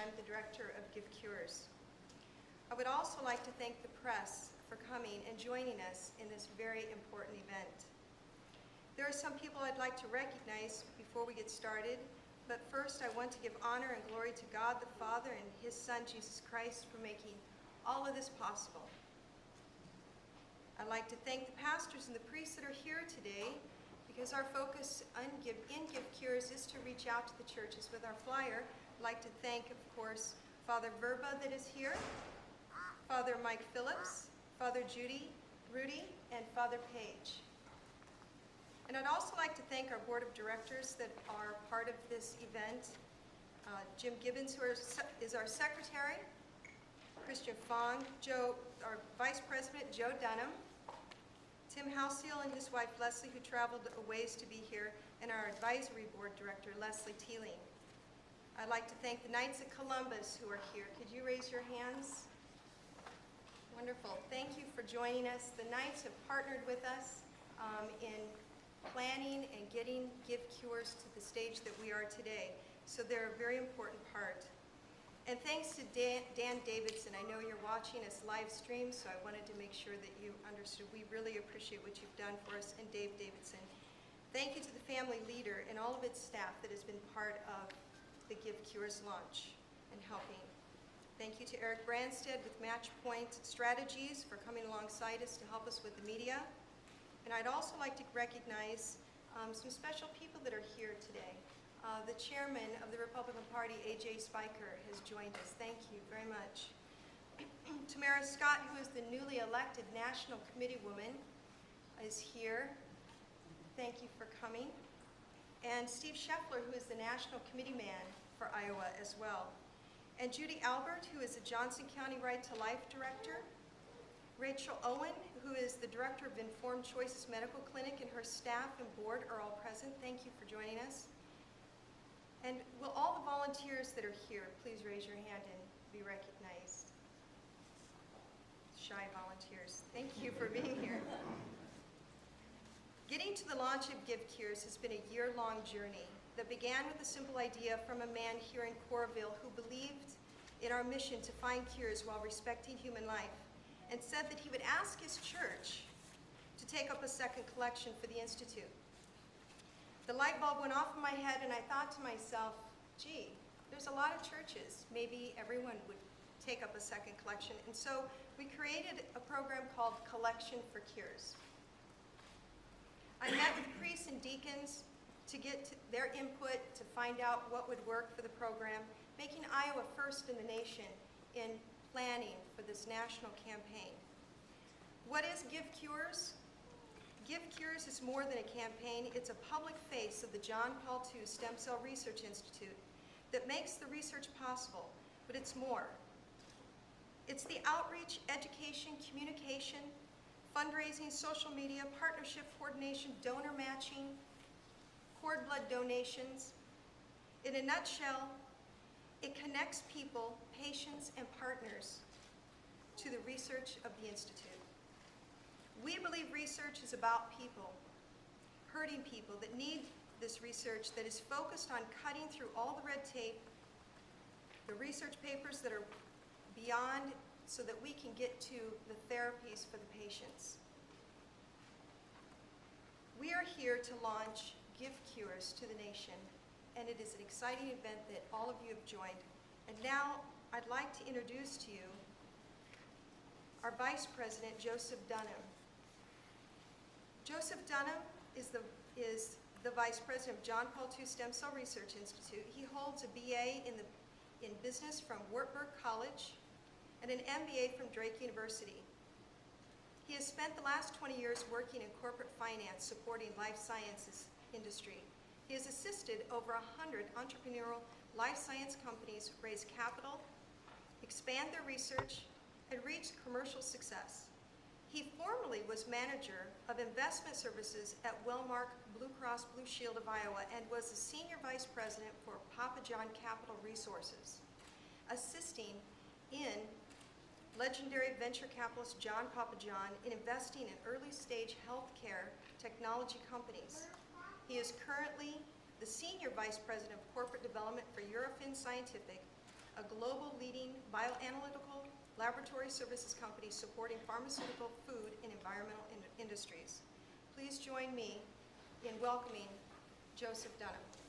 I'm the director of Give Cures. I would also like to thank the press for coming and joining us in this very important event. There are some people I'd like to recognize before we get started, but first I want to give honor and glory to God the Father and His Son Jesus Christ for making all of this possible. I'd like to thank the pastors and the priests that are here today, because our focus in Give Cures is to reach out to the churches with our flyer. I'd like to thank, of course, Father Verba that is here, Father Mike Phillips, Father Rudy, and Father Page. And I'd also like to thank our board of directors that are part of this event. Jim Gibbons, who is our secretary, Christian Fong, our vice president, Joe Dunham, Tim Halseal and his wife Leslie, who traveled a ways to be here, and our advisory board director, Leslie Teeling. I'd like to thank the Knights of Columbus who are here. Could you raise your hands? Wonderful. Thank you for joining us. The Knights have partnered with us in planning and getting Give Cures to the stage that we are today. So they're a very important part. And thanks to Dan Davidson. I know you're watching us live stream, so I wanted to make sure that you understood. We really appreciate what you've done for us, and Dave Davidson. Thank you to the family leader and all of its staff that has been part of the Give Cures launch and helping. Thank you to Eric Branstead with Matchpoint Strategies for coming alongside us to help us with the media. And I'd also like to recognize some special people that are here today. The chairman of the Republican Party, A.J. Spiker, has joined us. Thank you very much. Tamara Scott, who is the newly elected National Committee woman, is here. Thank you for coming. And Steve Scheffler, who is the National Committee man for Iowa as well. And Judy Albert, who is the Johnson County Right to Life Director. Rachel Owen, who is the Director of Informed Choices Medical Clinic, and her staff and board are all present. Thank you for joining us. And will all the volunteers that are here please raise your hand and be recognized? Shy volunteers, thank you for being here. Getting to the launch of Give Cures has been a year-long journey that began with a simple idea from a man here in Coralville who believed in our mission to find cures while respecting human life, and said that he would ask his church to take up a second collection for the Institute. The light bulb went off in my head, and I thought to myself, gee, there's a lot of churches. Maybe everyone would take up a second collection. And so we created a program called Collection for Cures. I met with priests and deacons to get their input to find out what would work for the program, making Iowa first in the nation in planning for this national campaign. What is Give Cures? Give Cures is more than a campaign. It's a public face of the John Paul II Stem Cell Research Institute that makes the research possible, but it's more. It's the outreach, education, communication, fundraising, social media, partnership coordination, donor matching, cord blood donations. In a nutshell, it connects people, patients, and partners to the research of the Institute. We believe research is about people, hurting people that need this research that is focused on cutting through all the red tape, the research papers that are beyond, so that we can get to the therapies for the patients. We are here to launch Give Cures to the nation, and it is an exciting event that all of you have joined. And now I'd like to introduce to you our Vice President, Joseph Dunham. Joseph Dunham is the Vice President of John Paul II Stem Cell Research Institute. He holds a BA in business from Wartburg College and an MBA from Drake University. He has spent the last 20 years working in corporate finance supporting life sciences industry. He has assisted over 100 entrepreneurial life science companies raise capital, expand their research, and reach commercial success. He formerly was manager of investment services at Wellmark Blue Cross Blue Shield of Iowa and was the senior vice president for Papa John Capital Resources, assisting in legendary venture capitalist John Papa John in investing in early stage healthcare technology companies. He is currently the senior vice president of corporate development for Eurofin Scientific, a global leading bioanalytical laboratory services company supporting pharmaceutical, food, and environmental industries. Please join me in welcoming Joseph Dunham.